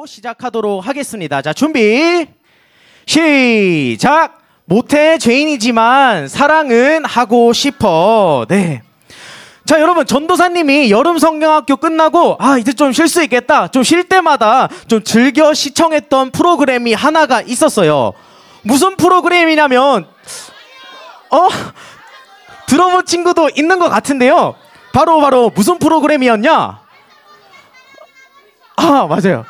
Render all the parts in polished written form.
시작하도록 하겠습니다. 자, 준비 시작. 모태 죄인이지만 사랑은 하고 싶어. 네. 자, 여러분, 전도사님이 여름 성경학교 끝나고 이제 좀 쉴 수 있겠다, 좀 쉴 때마다 좀 즐겨 시청했던 프로그램이 하나가 있었어요. 무슨 프로그램이냐면 들어본 친구도 있는 것 같은데요. 바로 무슨 프로그램이었냐? 맞아요.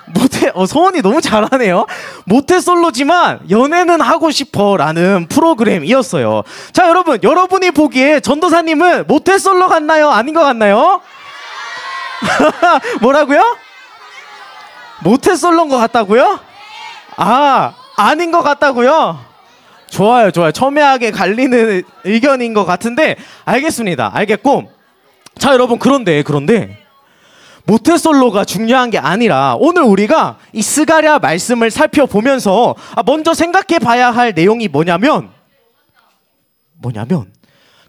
소원이 너무 잘하네요. 모태솔로지만 연애는 하고 싶어 라는 프로그램이었어요. 자, 여러분이 보기에 전도사님은 모태솔로 같나요? 아닌 것 같나요? 뭐라고요? 모태솔로인 것 같다고요? 아닌 것 같다고요? 좋아요. 첨예하게 갈리는 의견인 것 같은데 알겠습니다. 알겠고, 자, 여러분, 그런데 모태솔로가 중요한 게 아니라 오늘 우리가 이 스가랴 말씀을 살펴보면서 먼저 생각해 봐야 할 내용이 뭐냐면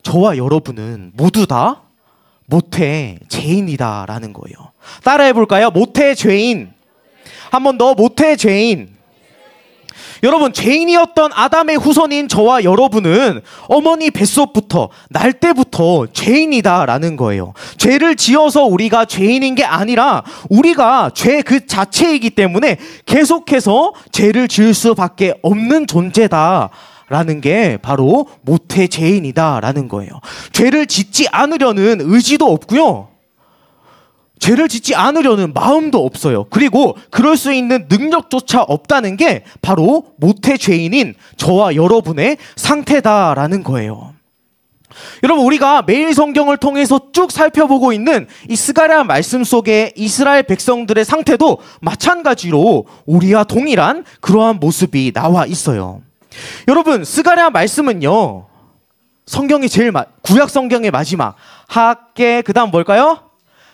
저와 여러분은 모두 다 모태 죄인이다 라는 거예요. 따라해 볼까요? 모태 죄인. 한 번 더, 모태 죄인. 여러분, 죄인이었던 아담의 후손인 저와 여러분은 어머니 뱃속부터, 날 때부터 죄인이다라는 거예요. 죄를 지어서 우리가 죄인인 게 아니라 우리가 죄 그 자체이기 때문에 계속해서 죄를 지을 수밖에 없는 존재다라는 게 바로 모태 죄인이다라는 거예요. 죄를 짓지 않으려는 의지도 없고요, 죄를 짓지 않으려는 마음도 없어요. 그리고 그럴 수 있는 능력조차 없다는 게 바로 모태 죄인인 저와 여러분의 상태다라는 거예요. 여러분, 우리가 매일 성경을 통해서 쭉 살펴보고 있는 이 스가랴 말씀 속에 이스라엘 백성들의 상태도 마찬가지로 우리와 동일한 그러한 모습이 나와 있어요. 여러분, 스가랴 말씀은요, 성경이 구약 성경의 마지막 학개, 그 다음 뭘까요?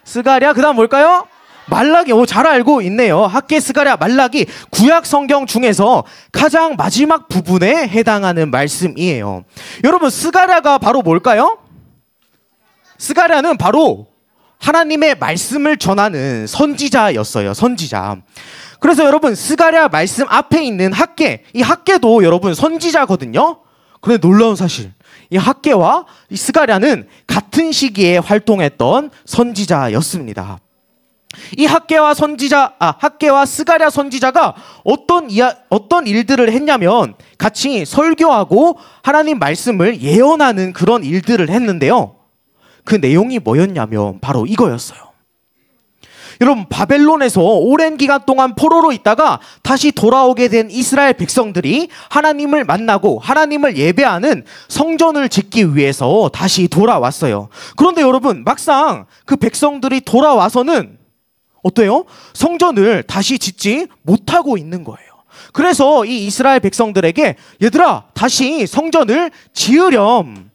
스가랴, 그 다음 뭘까요? 말라기. 잘 알고 있네요. 학개, 스가랴, 말라기, 구약 성경 중에서 가장 마지막 부분에 해당하는 말씀이에요. 여러분, 스가랴가 바로 뭘까요? 스가랴는 바로 하나님의 말씀을 전하는 선지자였어요. 선지자. 그래서 여러분, 스가랴 말씀 앞에 있는 학개, 이 학개도 여러분 선지자거든요. 그런데 놀라운 사실, 이 학개와 이 스가랴는 같은 시기에 활동했던 선지자였습니다. 이 학개와 스가랴 선지자가 어떤 일들을 했냐면 같이 설교하고 하나님 말씀을 예언하는 그런 일들을 했는데요. 그 내용이 뭐였냐면 바로 이거였어요. 여러분, 바벨론에서 오랜 기간 동안 포로로 있다가 다시 돌아오게 된 이스라엘 백성들이 하나님을 만나고 하나님을 예배하는 성전을 짓기 위해서 다시 돌아왔어요. 그런데 여러분, 막상 그 백성들이 돌아와서는 어때요? 성전을 다시 짓지 못하고 있는 거예요. 그래서 이 이스라엘 백성들에게 얘들아, 다시 성전을 지으렴,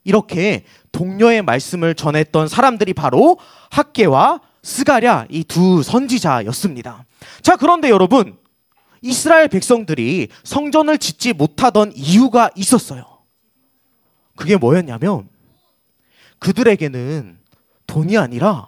이렇게 독려의 말씀을 전했던 사람들이 바로 학개와 스가랴, 이 두 선지자였습니다. 자, 그런데 여러분, 이스라엘 백성들이 성전을 짓지 못하던 이유가 있었어요. 그게 뭐였냐면 그들에게는 돈이 아니라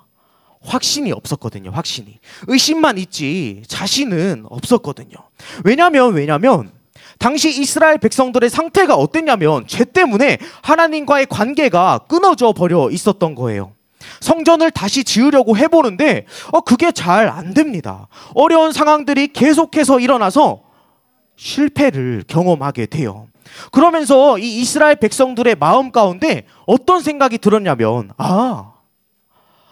확신이 없었거든요. 확신이. 의심만 있지 자신은 없었거든요. 왜냐면 당시 이스라엘 백성들의 상태가 어땠냐면 죄 때문에 하나님과의 관계가 끊어져 버려 있었던 거예요. 성전을 다시 지으려고 해보는데 그게 잘 안 됩니다. 어려운 상황들이 계속해서 일어나서 실패를 경험하게 돼요. 그러면서 이 이스라엘 백성들의 마음 가운데 어떤 생각이 들었냐면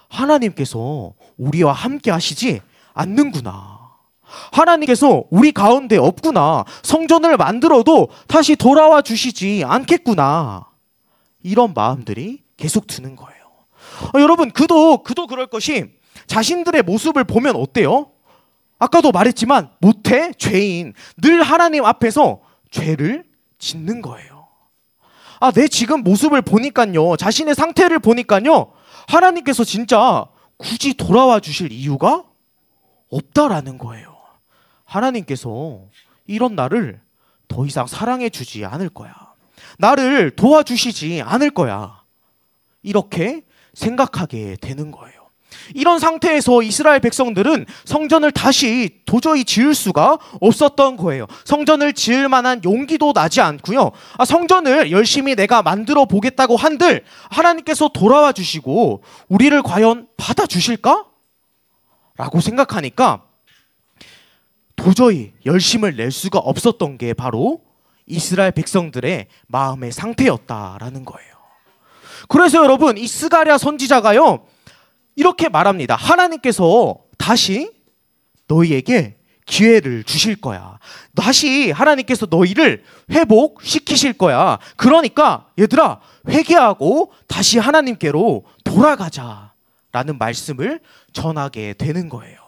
하나님께서 우리와 함께 하시지 않는구나, 하나님께서 우리 가운데 없구나, 성전을 만들어도 다시 돌아와 주시지 않겠구나, 이런 마음들이 계속 드는 거예요. 여러분, 그도 그럴 것이 자신들의 모습을 보면 어때요? 아까도 말했지만 모태 죄인, 늘 하나님 앞에서 죄를 짓는 거예요. 내 지금 모습을 보니까요, 자신의 상태를 보니까요, 하나님께서 진짜 굳이 돌아와 주실 이유가 없다라는 거예요. 하나님께서 이런 나를 더 이상 사랑해 주지 않을 거야, 나를 도와주시지 않을 거야, 이렇게 생각하게 되는 거예요. 이런 상태에서 이스라엘 백성들은 성전을 다시 도저히 지을 수가 없었던 거예요. 성전을 지을 만한 용기도 나지 않고요. 성전을 열심히 내가 만들어 보겠다고 한들 하나님께서 돌아와 주시고 우리를 과연 받아주실까? 라고 생각하니까 도저히 열심을 낼 수가 없었던 게 바로 이스라엘 백성들의 마음의 상태였다라는 거예요. 그래서 여러분, 이 스가랴 선지자가요 이렇게 말합니다. 하나님께서 다시 너희에게 기회를 주실 거야. 다시 하나님께서 너희를 회복시키실 거야. 그러니까 얘들아, 회개하고 다시 하나님께로 돌아가자라는 말씀을 전하게 되는 거예요.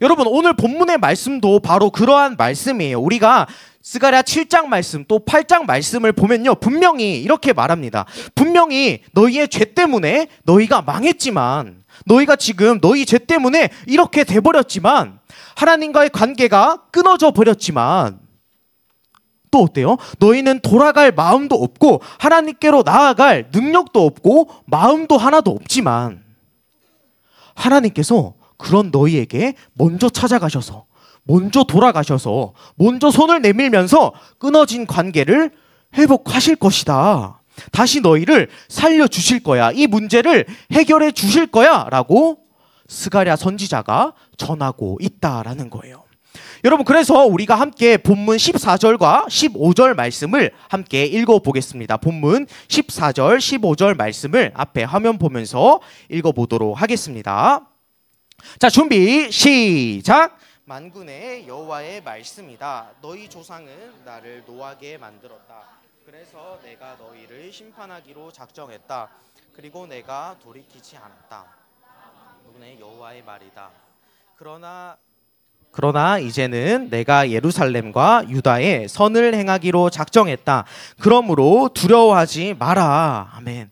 여러분, 오늘 본문의 말씀도 바로 그러한 말씀이에요. 우리가 스가랴 7장 말씀 또 8장 말씀을 보면요, 분명히 이렇게 말합니다. 분명히 너희의 죄 때문에 너희가 망했지만, 너희가 지금 너희 죄 때문에 이렇게 돼버렸지만, 하나님과의 관계가 끊어져 버렸지만, 또 어때요? 너희는 돌아갈 마음도 없고 하나님께로 나아갈 능력도 없고 마음도 하나도 없지만, 하나님께서 그런 너희에게 먼저 찾아가셔서, 먼저 돌아가셔서, 먼저 손을 내밀면서 끊어진 관계를 회복하실 것이다. 다시 너희를 살려주실 거야. 이 문제를 해결해 주실 거야. 라고 스가랴 선지자가 전하고 있다라는 거예요. 여러분, 그래서 우리가 함께 본문 14절과 15절 말씀을 함께 읽어보겠습니다. 본문 14절, 15절 말씀을 앞에 화면 보면서 읽어보도록 하겠습니다. 자, 준비 시작. 만군의 여호와의 말씀이다. 너희 조상은 나를 노하게 만들었다. 그래서 내가 너희를 심판하기로 작정했다. 그리고 내가 돌이키지 않았다. 만군의 여호와의 말이다. 그러나 이제는 내가 예루살렘과 유다에 선을 행하기로 작정했다. 그러므로 두려워하지 마라. 아멘.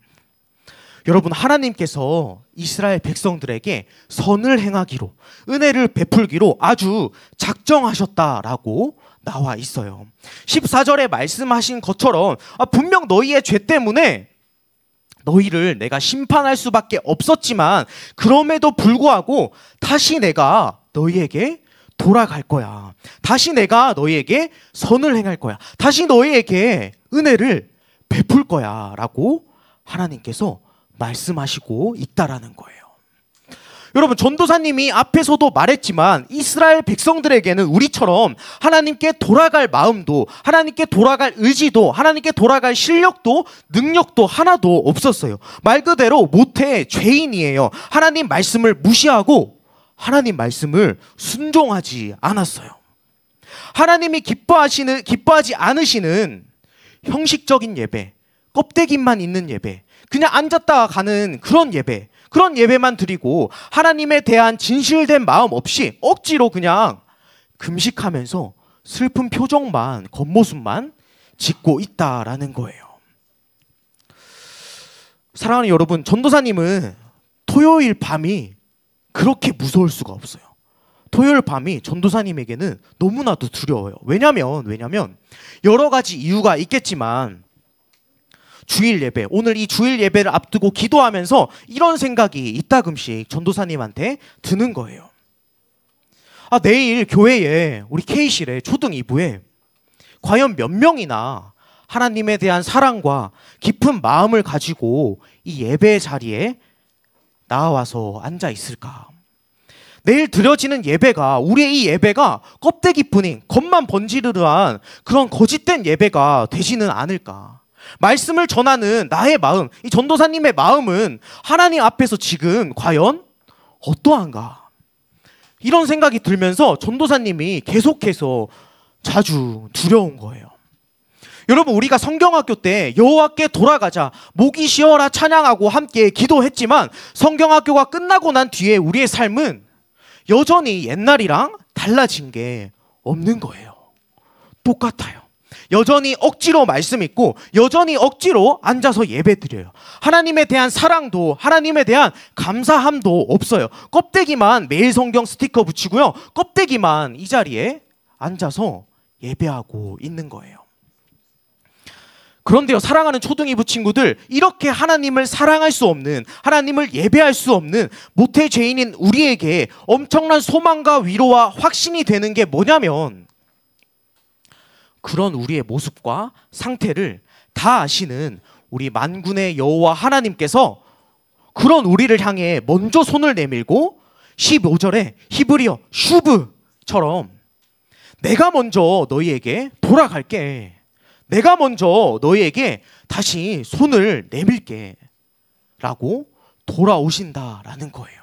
여러분, 하나님께서 이스라엘 백성들에게 선을 행하기로, 은혜를 베풀기로 아주 작정하셨다라고 나와 있어요. 14절에 말씀하신 것처럼 분명 너희의 죄 때문에 너희를 내가 심판할 수밖에 없었지만, 그럼에도 불구하고 다시 내가 너희에게 돌아갈 거야. 다시 내가 너희에게 선을 행할 거야. 다시 너희에게 은혜를 베풀 거야 라고 하나님께서 말씀하시고 있다라는 거예요. 여러분, 전도사님이 앞에서도 말했지만 이스라엘 백성들에게는 우리처럼 하나님께 돌아갈 마음도, 하나님께 돌아갈 의지도, 하나님께 돌아갈 실력도 능력도 하나도 없었어요. 말 그대로 모태 죄인이에요. 하나님 말씀을 무시하고 하나님 말씀을 순종하지 않았어요. 하나님이 기뻐하지 않으시는 형식적인 예배, 껍데기만 있는 예배, 그냥 앉았다가 가는 그런 예배만 드리고 하나님에 대한 진실된 마음 없이 억지로 그냥 금식하면서 슬픈 표정만, 겉모습만 짓고 있다라는 거예요. 사랑하는 여러분, 전도사님은 토요일 밤이 그렇게 무서울 수가 없어요. 토요일 밤이 전도사님에게는 너무나도 두려워요. 왜냐면 여러 가지 이유가 있겠지만, 주일 예배, 오늘 이 주일 예배를 앞두고 기도하면서 이런 생각이 이따금씩 전도사님한테 드는 거예요. 내일 교회에, 우리 K실에 초등 2부에 과연 몇 명이나 하나님에 대한 사랑과 깊은 마음을 가지고 이 예배 자리에 나와서 앉아 있을까? 내일 드려지는 예배가, 우리의 이 예배가 껍데기뿐인 겉만 번지르르한 그런 거짓된 예배가 되지는 않을까? 말씀을 전하는 나의 마음, 이 전도사님의 마음은 하나님 앞에서 지금 과연 어떠한가? 이런 생각이 들면서 전도사님이 계속해서 자주 두려운 거예요. 여러분, 우리가 성경학교 때 여호와께 돌아가자, 목이 쉬어라 찬양하고 함께 기도했지만, 성경학교가 끝나고 난 뒤에 우리의 삶은 여전히 옛날이랑 달라진 게 없는 거예요. 똑같아요. 여전히 억지로 말씀 읽고 여전히 억지로 앉아서 예배 드려요. 하나님에 대한 사랑도, 하나님에 대한 감사함도 없어요. 껍데기만 매일 성경 스티커 붙이고요, 껍데기만 이 자리에 앉아서 예배하고 있는 거예요. 그런데요, 사랑하는 초등이부 친구들, 이렇게 하나님을 사랑할 수 없는, 하나님을 예배할 수 없는 모태 죄인인 우리에게 엄청난 소망과 위로와 확신이 되는 게 뭐냐면, 그런 우리의 모습과 상태를 다 아시는 우리 만군의 여호와 하나님께서 그런 우리를 향해 먼저 손을 내밀고 15절에 히브리어 슈브처럼 내가 먼저 너희에게 돌아갈게, 내가 먼저 너희에게 다시 손을 내밀게 라고 돌아오신다라는 거예요.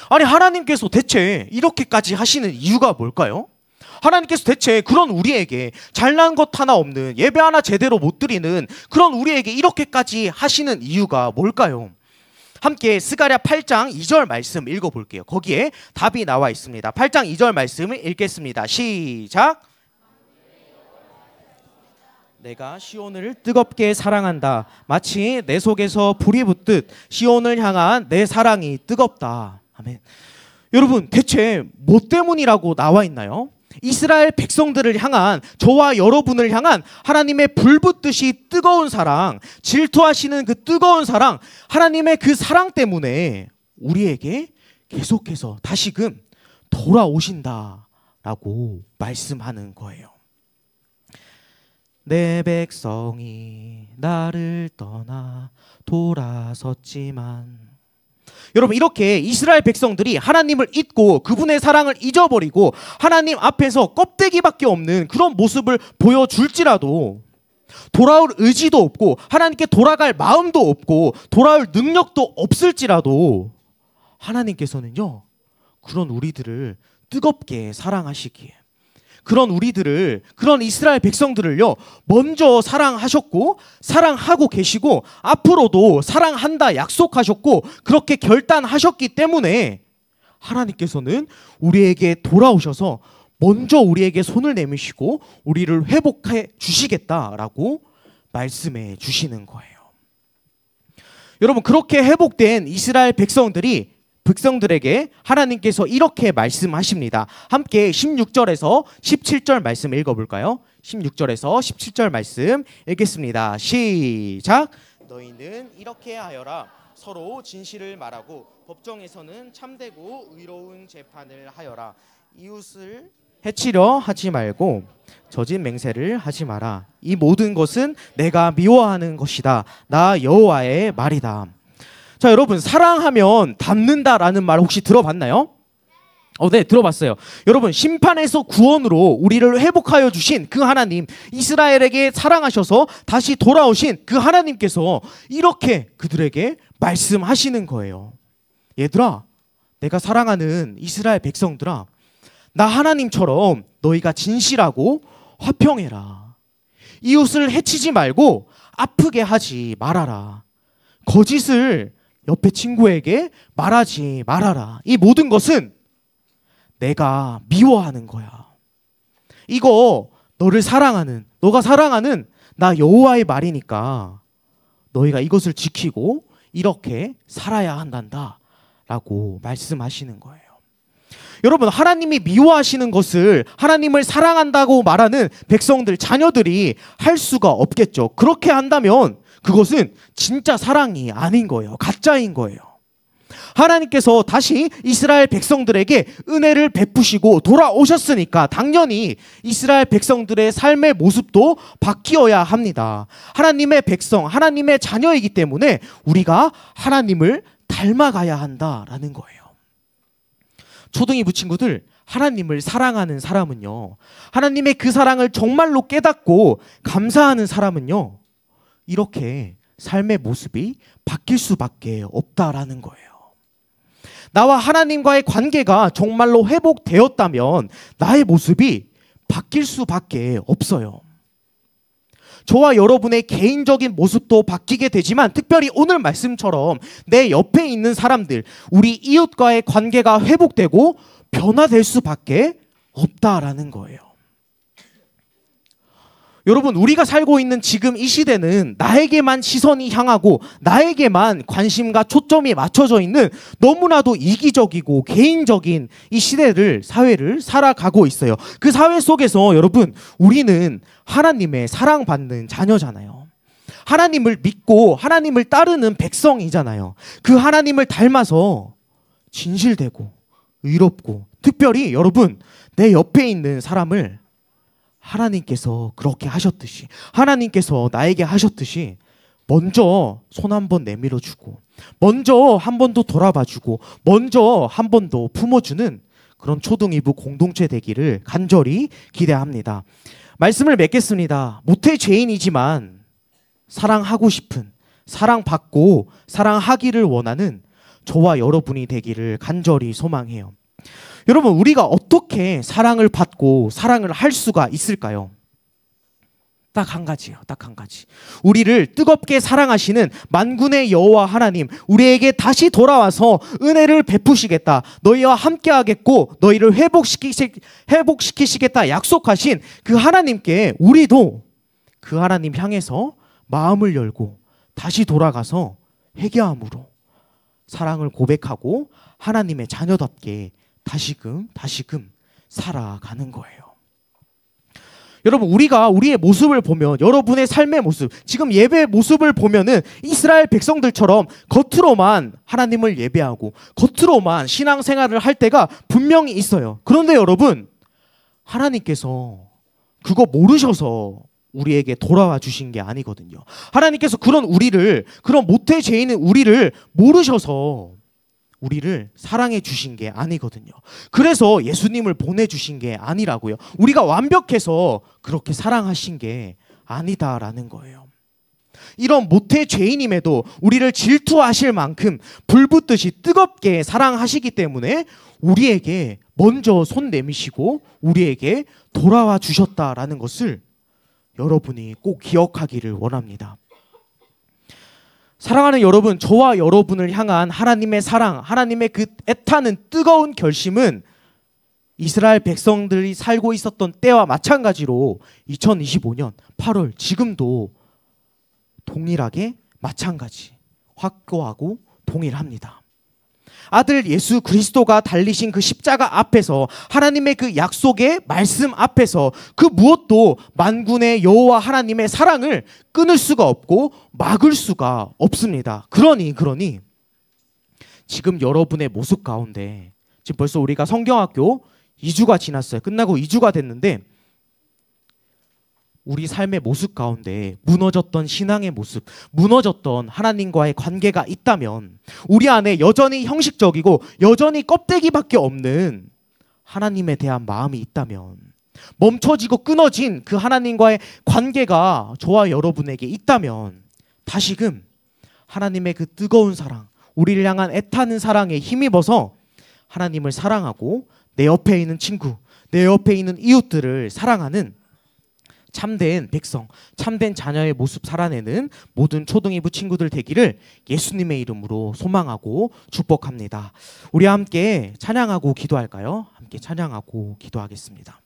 아니, 하나님께서 대체 이렇게까지 하시는 이유가 뭘까요? 하나님께서 대체 그런 우리에게 잘난 것 하나 없는, 예배 하나 제대로 못 드리는 그런 우리에게 이렇게까지 하시는 이유가 뭘까요? 함께 스가랴 8장 2절 말씀 읽어볼게요. 거기에 답이 나와 있습니다. 8장 2절 말씀을 읽겠습니다. 시작. 내가 시온을 뜨겁게 사랑한다. 마치 내 속에서 불이 붙듯 시온을 향한 내 사랑이 뜨겁다. 아멘. 여러분, 대체 뭐 때문이라고 나와 있나요? 이스라엘 백성들을 향한, 저와 여러분을 향한 하나님의 불붙듯이 뜨거운 사랑, 질투하시는 그 뜨거운 사랑, 하나님의 그 사랑 때문에 우리에게 계속해서 다시금 돌아오신다라고 말씀하는 거예요. 내 백성이 나를 떠나 돌아섰지만, 여러분, 이렇게 이스라엘 백성들이 하나님을 잊고 그분의 사랑을 잊어버리고 하나님 앞에서 껍데기밖에 없는 그런 모습을 보여줄지라도 돌아올 의지도 없고 하나님께 돌아갈 마음도 없고 돌아올 능력도 없을지라도 하나님께서는요, 그런 우리들을 뜨겁게 사랑하시기에, 그런 우리들을, 그런 이스라엘 백성들을요 먼저 사랑하셨고 사랑하고 계시고 앞으로도 사랑한다 약속하셨고 그렇게 결단하셨기 때문에 하나님께서는 우리에게 돌아오셔서 먼저 우리에게 손을 내미시고 우리를 회복해 주시겠다라고 말씀해 주시는 거예요. 여러분, 그렇게 회복된 이스라엘 백성들에게 하나님께서 이렇게 말씀하십니다. 함께 16절에서 17절 말씀 읽어볼까요? 16절에서 17절 말씀 읽겠습니다. 시작. 너희는 이렇게 하여라. 서로 진실을 말하고 법정에서는 참되고 의로운 재판을 하여라. 이웃을 해치려 하지 말고 저진 맹세를 하지 마라. 이 모든 것은 내가 미워하는 것이다. 나 여호와의 말이다. 자, 여러분, 사랑하면 닮는다라는 말 혹시 들어봤나요? 네, 들어봤어요. 여러분, 심판에서 구원으로 우리를 회복하여 주신 그 하나님, 이스라엘에게 사랑하셔서 다시 돌아오신 그 하나님께서 이렇게 그들에게 말씀하시는 거예요. 얘들아, 내가 사랑하는 이스라엘 백성들아, 나 하나님처럼 너희가 진실하고 화평해라. 이웃을 해치지 말고 아프게 하지 말아라. 거짓을 옆에 친구에게 말하지 말아라. 이 모든 것은 내가 미워하는 거야. 이거 너가 사랑하는 나 여호와의 말이니까 너희가 이것을 지키고 이렇게 살아야 한단다 라고 말씀하시는 거예요. 여러분, 하나님이 미워하시는 것을 하나님을 사랑한다고 말하는 백성들, 자녀들이 할 수가 없겠죠. 그렇게 한다면 그것은 진짜 사랑이 아닌 거예요. 가짜인 거예요. 하나님께서 다시 이스라엘 백성들에게 은혜를 베푸시고 돌아오셨으니까 당연히 이스라엘 백성들의 삶의 모습도 바뀌어야 합니다. 하나님의 백성, 하나님의 자녀이기 때문에 우리가 하나님을 닮아가야 한다라는 거예요. 초등이부 친구들, 하나님을 사랑하는 사람은요, 하나님의 그 사랑을 정말로 깨닫고 감사하는 사람은요, 이렇게 삶의 모습이 바뀔 수밖에 없다라는 거예요. 나와 하나님과의 관계가 정말로 회복되었다면 나의 모습이 바뀔 수밖에 없어요. 저와 여러분의 개인적인 모습도 바뀌게 되지만 특별히 오늘 말씀처럼 내 옆에 있는 사람들, 우리 이웃과의 관계가 회복되고 변화될 수밖에 없다라는 거예요. 여러분, 우리가 살고 있는 지금 이 시대는 나에게만 시선이 향하고 나에게만 관심과 초점이 맞춰져 있는 너무나도 이기적이고 개인적인 이 사회를 살아가고 있어요. 그 사회 속에서 여러분, 우리는 하나님의 사랑받는 자녀잖아요. 하나님을 믿고 하나님을 따르는 백성이잖아요. 그 하나님을 닮아서 진실되고 의롭고, 특별히 여러분, 내 옆에 있는 사람을 하나님께서 그렇게 하셨듯이, 하나님께서 나에게 하셨듯이 먼저 손 한 번 내밀어 주고, 먼저 한 번 더 돌아봐 주고, 먼저 한 번 더 품어주는 그런 초등이부 공동체 되기를 간절히 기대합니다. 말씀을 맺겠습니다. 모태 죄인이지만 사랑하고 싶은, 사랑받고 사랑하기를 원하는 저와 여러분이 되기를 간절히 소망해요. 여러분, 우리가 어떻게 사랑을 받고 사랑을 할 수가 있을까요? 딱 한 가지예요. 딱 한 가지. 우리를 뜨겁게 사랑하시는 만군의 여호와 하나님, 우리에게 다시 돌아와서 은혜를 베푸시겠다, 너희와 함께 하겠고 너희를 회복시키시겠다 약속하신 그 하나님께 우리도 그 하나님 향해서 마음을 열고 다시 돌아가서 회개함으로 사랑을 고백하고 하나님의 자녀답게 다시금 살아가는 거예요. 여러분, 우리가 우리의 모습을 보면, 여러분의 삶의 모습, 지금 예배의 모습을 보면은 이스라엘 백성들처럼 겉으로만 하나님을 예배하고 겉으로만 신앙생활을 할 때가 분명히 있어요. 그런데 여러분, 하나님께서 그거 모르셔서 우리에게 돌아와 주신 게 아니거든요. 하나님께서 그런 모태 죄인은 우리를 모르셔서 우리를 사랑해 주신 게 아니거든요. 그래서 예수님을 보내주신 게 아니라고요. 우리가 완벽해서 그렇게 사랑하신 게 아니다라는 거예요. 이런 모태 죄인임에도 우리를 질투하실 만큼 불붙듯이 뜨겁게 사랑하시기 때문에 우리에게 먼저 손 내미시고 우리에게 돌아와 주셨다라는 것을 여러분이 꼭 기억하기를 원합니다. 사랑하는 여러분, 저와 여러분을 향한 하나님의 사랑, 하나님의 그 애타는 뜨거운 결심은 이스라엘 백성들이 살고 있었던 때와 마찬가지로 2025년 8월 지금도 동일하게 마찬가지, 확고하고 동일합니다. 아들 예수 그리스도가 달리신 그 십자가 앞에서, 하나님의 그 약속의 말씀 앞에서 그 무엇도 만군의 여호와 하나님의 사랑을 끊을 수가 없고 막을 수가 없습니다. 그러니 지금 여러분의 모습 가운데, 지금 벌써 우리가 성경학교 2주가 지났어요. 끝나고 2주가 됐는데 우리 삶의 모습 가운데 무너졌던 신앙의 모습, 무너졌던 하나님과의 관계가 있다면, 우리 안에 여전히 형식적이고 여전히 껍데기밖에 없는 하나님에 대한 마음이 있다면, 멈춰지고 끊어진 그 하나님과의 관계가 저와 여러분에게 있다면, 다시금 하나님의 그 뜨거운 사랑, 우리를 향한 애타는 사랑에 힘입어서 하나님을 사랑하고 내 옆에 있는 친구, 내 옆에 있는 이웃들을 사랑하는 참된 백성, 참된 자녀의 모습 살아내는 모든 초등이부 친구들 되기를 예수님의 이름으로 소망하고 축복합니다. 우리 함께 찬양하고 기도할까요? 함께 찬양하고 기도하겠습니다.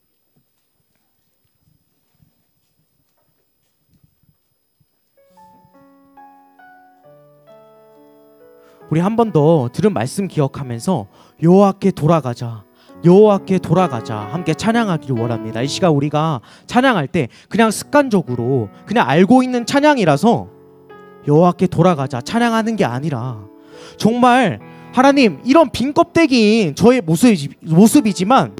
우리 한 번 더 들은 말씀 기억하면서 여호와께 돌아가자, 여호와께 돌아가자 함께 찬양하기를 원합니다. 이 시간 우리가 찬양할 때 그냥 습관적으로 그냥 알고 있는 찬양이라서 여호와께 돌아가자 찬양하는 게 아니라, 정말 하나님, 이런 빈 껍데기인 저의 모습이지만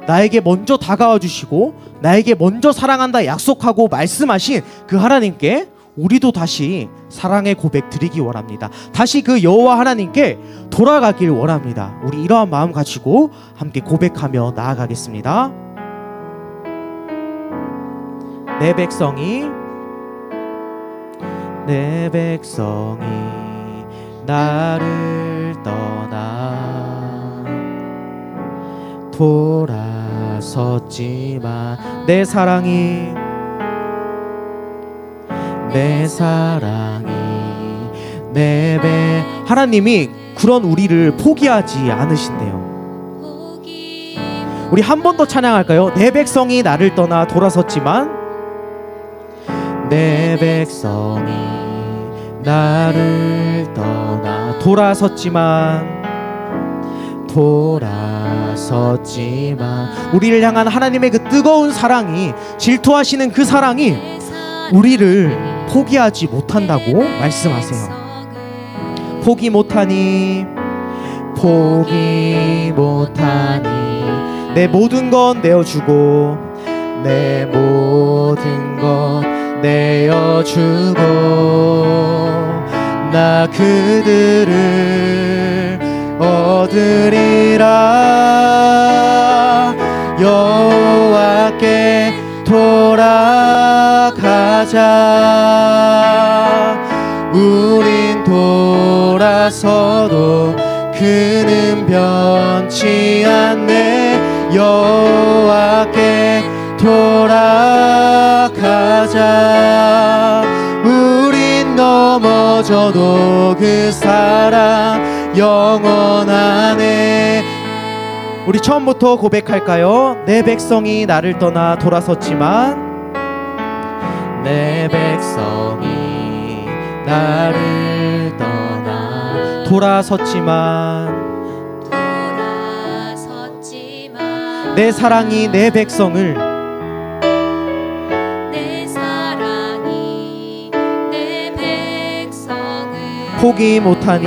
나에게 먼저 다가와 주시고 나에게 먼저 사랑한다 약속하고 말씀하신 그 하나님께 우리도 다시 사랑의 고백 드리기 원합니다. 다시 그 여호와 하나님께 돌아가길 원합니다. 우리 이러한 마음 가지고 함께 고백하며 나아가겠습니다. 내 백성이 나를 떠나 돌아섰지만 내 사랑이 하나님이 그런 우리를 포기하지 않으신대요. 우리 한 번 더 찬양할까요? 내 백성이 나를 떠나 돌아섰지만 내 백성이 나를 떠나 돌아섰지만 우리를 향한 하나님의 그 뜨거운 사랑이, 질투하시는 그 사랑이 우리를 포기하지 못한다고 말씀하세요. 포기 못하니 내 모든 것 내어주고 내 모든 것 내어주고 나 그들을 얻으리라. 여호와께 돌아가자. 우린 돌아서도 그는 변치 않네. 여호와께 돌아가자. 우린 넘어져도 그 사랑 영원하네. 우리 처음부터 고백할까요? 내 백성이 나를 떠나 돌아섰지만 내 백성이 나를 떠나 돌아섰지만 내 사랑이 내 백성을 포기 못하니.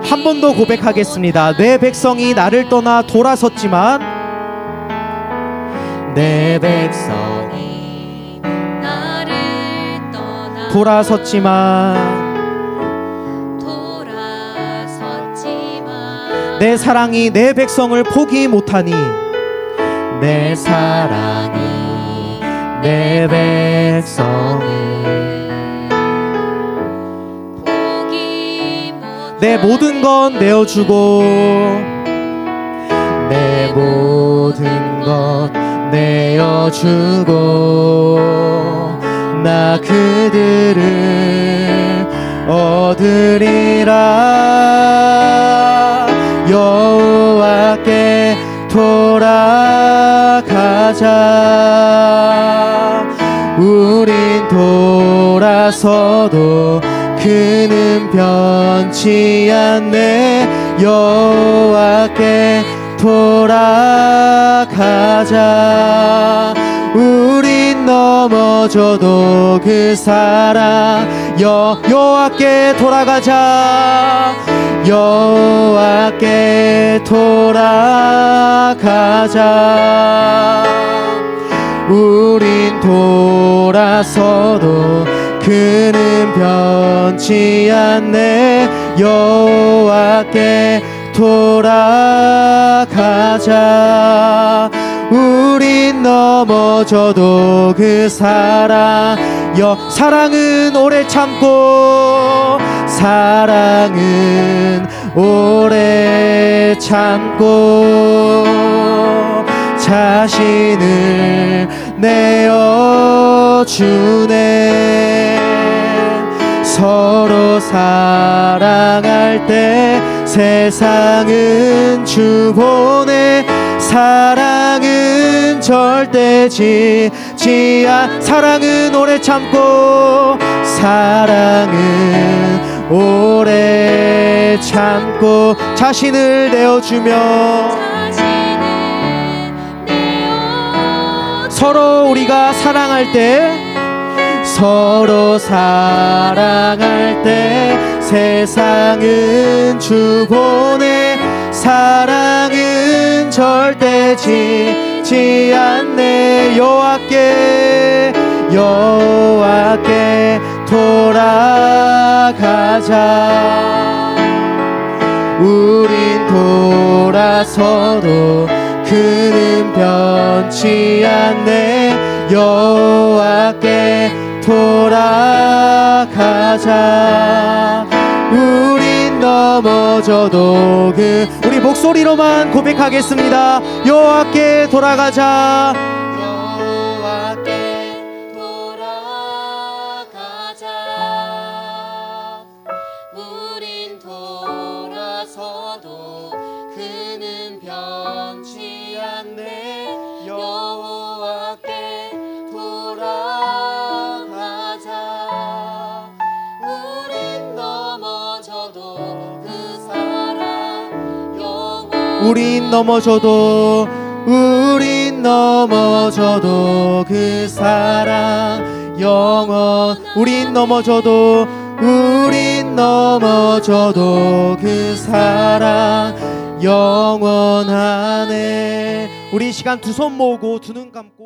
한 번 더 고백하겠습니다. 내 백성이 나를 떠나 돌아섰지만 내 백성이 나를 떠나 돌아섰지만 내 사랑이 내 백성을 포기 못하니. 내 사랑이 내 백성을 내 모든 것 내어주고 내 모든 것 내어주고 나 그들을 얻으리라. 여호와께 돌아가자. 우린 돌아서도 그는 변치 않네. 여호와께 돌아가자. 우린 넘어져도 그 사랑 여호와께 돌아가자. 여호와께 돌아가자. 우린 돌아서도 그는 변치 않네. 여호와께 돌아가자. 우린 넘어져도 그 사랑 사랑은 오래 참고 사랑은 오래 참고 자신을 내어주네. 서로 사랑할 때 세상은 주 보내. 사랑은 절대 지지 않. 사랑은 오래 참고 사랑은 오래 참고 자신을 내어주며 서로 우리가 사랑할 때 서로 사랑할 때 세상은 주 보내. 사랑은 절대 지지 않네. 여호와께 돌아가자. 우린 돌아서도 그는 변치 않네. 여호와께 돌아가자. 우린 넘어져도 우리 목소리로만 고백하겠습니다. 여호와께 돌아가자. 여호와께 돌아가자. 우린 돌아서도 그는 변치 않네. 여호와께 돌아가자. 우린 넘어져도 우린 넘어져도 그 사랑 영원 우린 넘어져도 우린 넘어져도 그 사랑 영원하네. 우리 이 시간 두 손 모으고 두 눈 감고